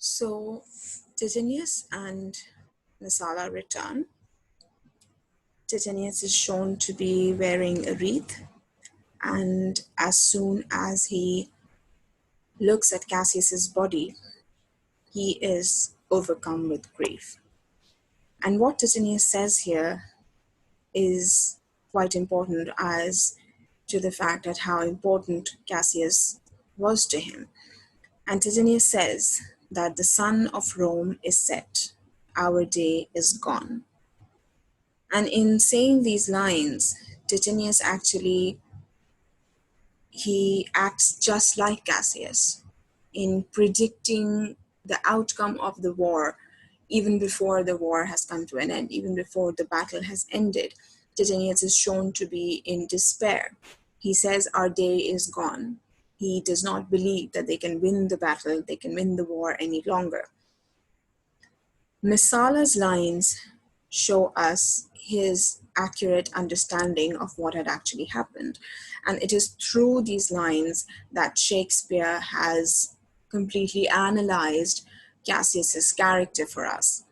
So Titinius and Messala return. Titinius is shown to be wearing a wreath, and as soon as he looks at Cassius's body, he is overcome with grief. And what Titinius says here is quite important as to the fact that how important Cassius was to him. And Titinius says that the sun of Rome is set, our day is gone. And in saying these lines, Titinius actually, he acts just like Cassius in predicting the outcome of the war, even before the war has come to an end, even before the battle has ended. Titinius is shown to be in despair. He says, our day is gone. He does not believe that they can win the battle, they can win the war any longer. Messala's lines show us his accurate understanding of what had actually happened. And it is through these lines that Shakespeare has completely analyzed Cassius's character for us.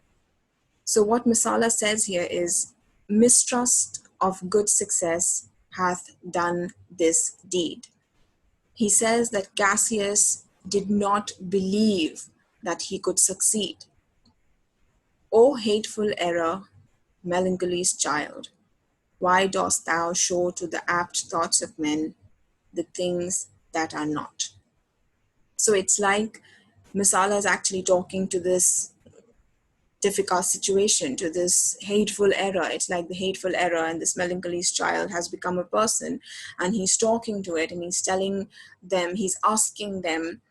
So what Messala says here is, mistrust of good success hath done this deed. He says that Cassius did not believe that he could succeed. O hateful error, melancholy's child, why dost thou show to the apt thoughts of men the things that are not? So it's like Messala is actually talking to this difficult situation, to this hateful error. It's like the hateful error, and this melancholy's child has become a person, and he's talking to it, and he's telling them, he's asking them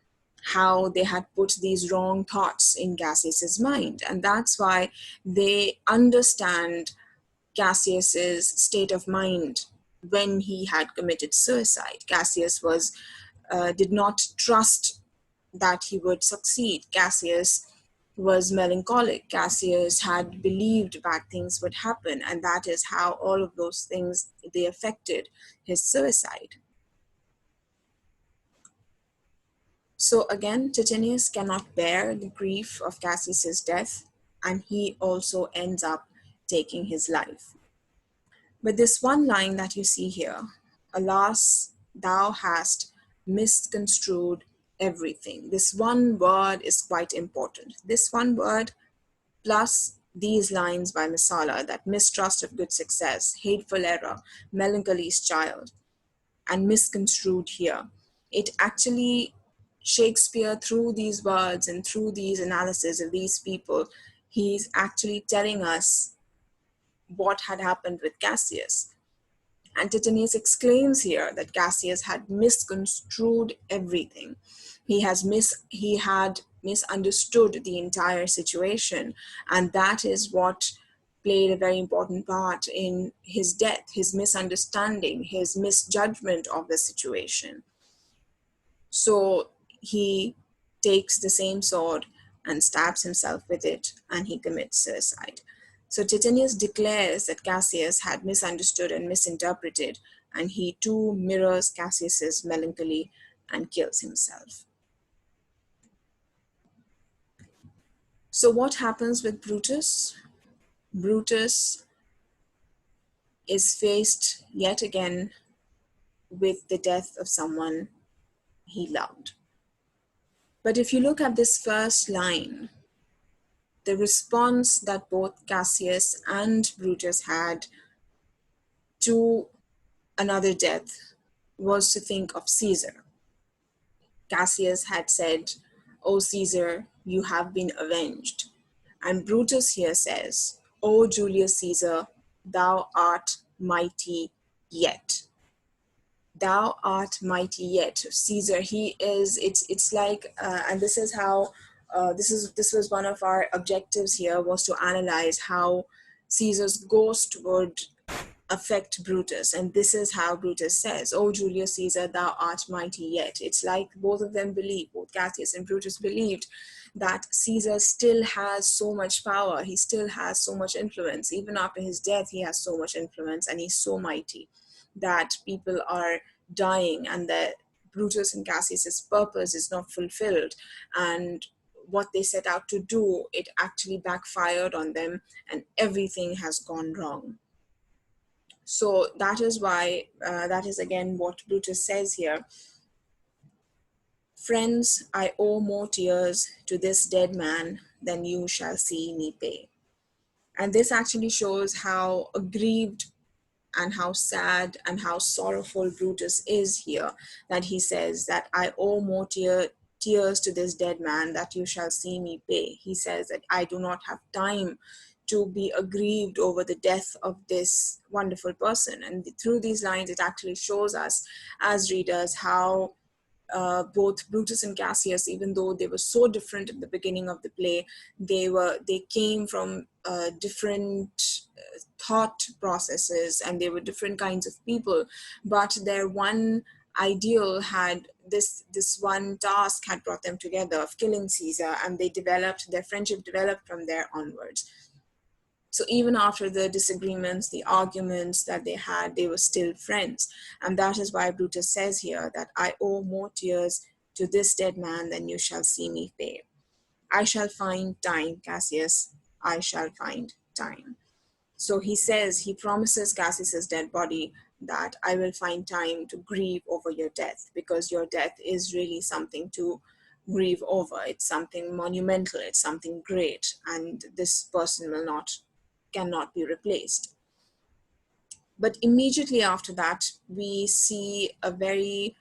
how they had put these wrong thoughts in Cassius's mind. And that's why they understand Cassius's state of mind when he had committed suicide. Cassius did not trust that he would succeed. Cassius was melancholic. Cassius had believed bad things would happen, and that is how all of those things, they affected his suicide. So again, Titinius cannot bear the grief of Cassius's death, and he also ends up taking his life. But this one line that you see here, alas, thou hast misconstrued everything. This one word is quite important. This one word plus these lines by Messala, that mistrust of good success, hateful error, melancholy's child, and misconstrued here. It actually, Shakespeare, through these words and through these analysis of these people, he's actually telling us what had happened with Cassius. And Titinius exclaims here that Cassius had misconstrued everything. He had misunderstood the entire situation, and that is what played a very important part in his death, his misunderstanding, his misjudgment of the situation. So he takes the same sword and stabs himself with it, and he commits suicide. So Titinius declares that Cassius had misunderstood and misinterpreted, and he too mirrors Cassius's melancholy and kills himself. So what happens with Brutus? Brutus is faced yet again with the death of someone he loved. But if you look at this first line, the response that both Cassius and Brutus had to another death was to think of Caesar. Cassius had said, O Caesar, you have been avenged. And Brutus here says, O Julius Caesar, thou art mighty yet. Thou art mighty yet. Caesar, he is, it's like, and this is how, this was one of our objectives here, was to analyze how Caesar's ghost would affect Brutus. And this is how Brutus says, O Julius Caesar, thou art mighty yet. It's like both of them believe, both Cassius and Brutus believed that Caesar still has so much power. He still has so much influence. Even after his death, he has so much influence, and he's so mighty that people are dying, and that Brutus and Cassius's purpose is not fulfilled. And what they set out to do, it actually backfired on them, and everything has gone wrong. So that is why, that is again what Brutus says here. Friends, I owe more tears to this dead man than you shall see me pay. And this actually shows how aggrieved and how sad and how sorrowful Brutus is here, that he says that I owe more tears to this dead man that you shall see me pay. He says that I do not have time to be aggrieved over the death of this wonderful person. And through these lines, it actually shows us as readers how both Brutus and Cassius, even though they were so different at the beginning of the play, they came from different thought processes, and they were different kinds of people, but their one ideal had this one task had brought them together of killing Caesar, and their friendship developed from there onwards. So even after the disagreements, the arguments that they had, they were still friends. And that is why Brutus says here that I owe more tears to this dead man than you shall see me pay. I shall find time, Cassius, I shall find time. So he promises Cassius's dead body that I will find time to grieve over your death, because your death is really something to grieve over. It's something monumental, it's something great, and this person cannot be replaced. But immediately after that, we see a very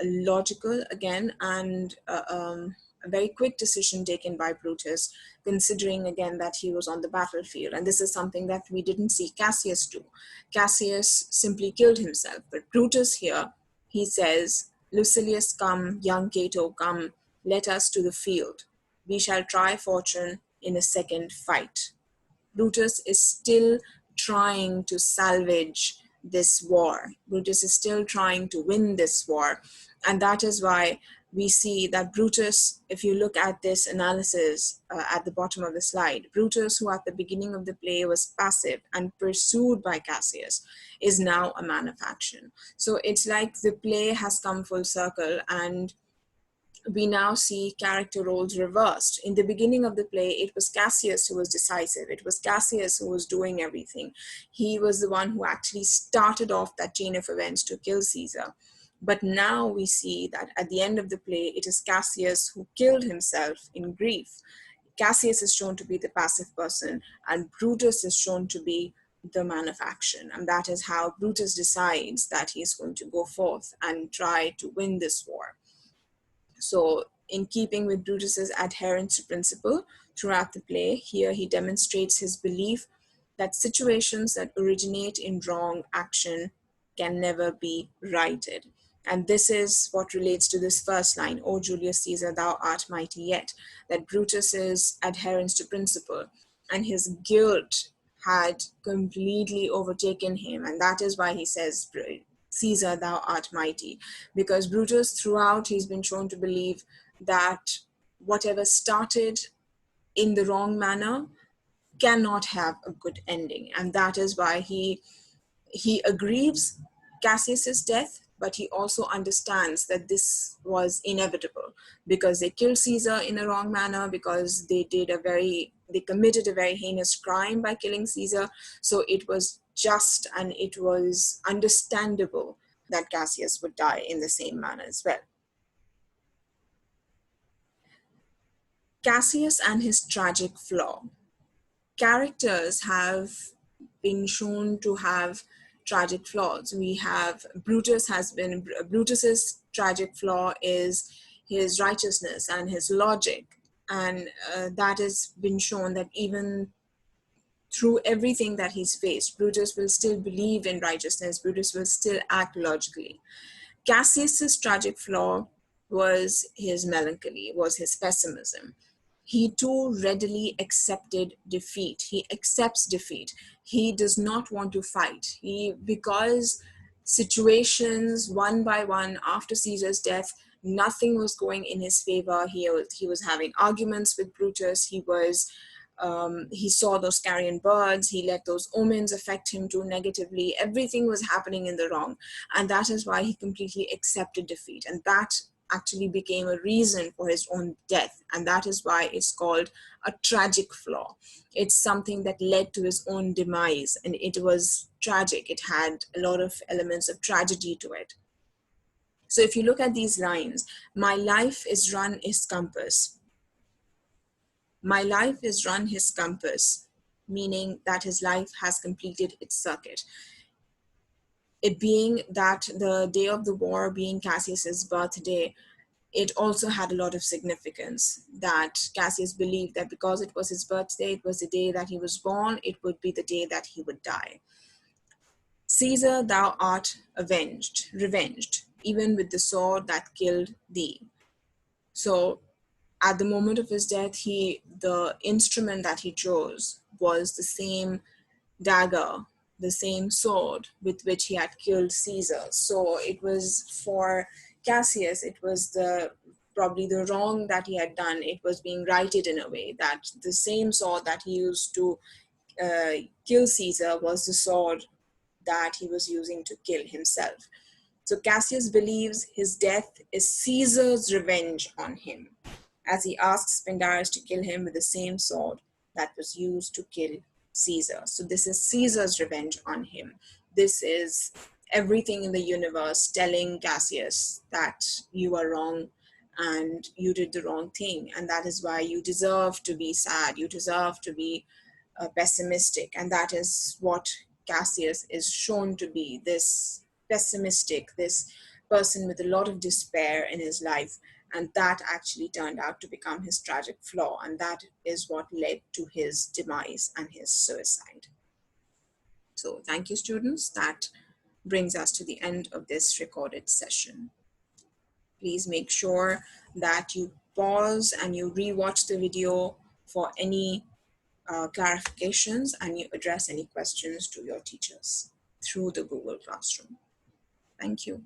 logical again and a very quick decision taken by Brutus, considering again that he was on the battlefield. And this is something that we didn't see Cassius do. Cassius simply killed himself, but Brutus here, he says, Lucilius, come, young Cato, come, let us to the field. We shall try fortune in a second fight. Brutus is still trying to salvage this war. Brutus is still trying to win this war. And that is why we see that Brutus, if you look at this analysis at the bottom of the slide, Brutus, who at the beginning of the play was passive and pursued by Cassius, is now a man of action. So it's like the play has come full circle, and we now see character roles reversed. In the beginning of the play, it was Cassius who was decisive. It was Cassius who was doing everything. He was the one who actually started off that chain of events to kill Caesar. But now we see that at the end of the play, it is Cassius who killed himself in grief. Cassius is shown to be the passive person, and Brutus is shown to be the man of action. And that is how Brutus decides that he is going to go forth and try to win this war. So in keeping with Brutus's adherence to principle throughout the play, here he demonstrates his belief that situations that originate in wrong action can never be righted. And this is what relates to this first line, O Julius Caesar, thou art mighty yet, that Brutus's adherence to principle and his guilt had completely overtaken him. And that is why he says, Caesar, thou art mighty. Because Brutus, throughout, he's been shown to believe that whatever started in the wrong manner cannot have a good ending. And that is why he aggrieves Cassius's death, but he also understands that this was inevitable because they killed Caesar in a wrong manner, because they committed a very heinous crime by killing Caesar. So it was just and it was understandable that Cassius would die in the same manner as well. Cassius and his tragic flaw. Characters have been shown to have tragic flaws. We have Brutus's tragic flaw is his righteousness and his logic, and that has been shown that even through everything that he's faced, Brutus will still believe in righteousness. Brutus will still act logically. Cassius's tragic flaw was his melancholy, was his pessimism. He too readily accepted defeat. He accepts defeat. He does not want to fight. Because situations one by one after Caesar's death, nothing was going in his favor. He was having arguments with Brutus. He saw those carrion birds. He let those omens affect him too negatively. Everything was happening in the wrong. And that is why he completely accepted defeat. And that actually became a reason for his own death. And that is why it's called a tragic flaw. It's something that led to his own demise, and it was tragic. It had a lot of elements of tragedy to it. So if you look at these lines, my life is run his compass. My life is run his compass, meaning that his life has completed its circuit. It being that the day of the war being Cassius's birthday, it also had a lot of significance, that Cassius believed that because it was his birthday, it was the day that he was born, it would be the day that he would die. Caesar, thou art revenged, even with the sword that killed thee. So at the moment of his death, the instrument that he chose was the same dagger, the same sword with which he had killed Caesar. So it was for Cassius, it was probably the wrong that he had done. It was being righted in a way, that the same sword that he used to kill Caesar was the sword that he was using to kill himself. So Cassius believes his death is Caesar's revenge on him, as he asks Pindarus to kill him with the same sword that was used to kill Caesar. So this is Caesar's revenge on him. This is everything in the universe telling Cassius that you are wrong and you did the wrong thing, and that is why you deserve to be sad, you deserve to be pessimistic. And that is what Cassius is shown to be, this pessimistic, this person with a lot of despair in his life. And that actually turned out to become his tragic flaw. And that is what led to his demise and his suicide. So thank you, students. That brings us to the end of this recorded session. Please make sure that you pause and you rewatch the video for any clarifications, and you address any questions to your teachers through the Google Classroom. Thank you.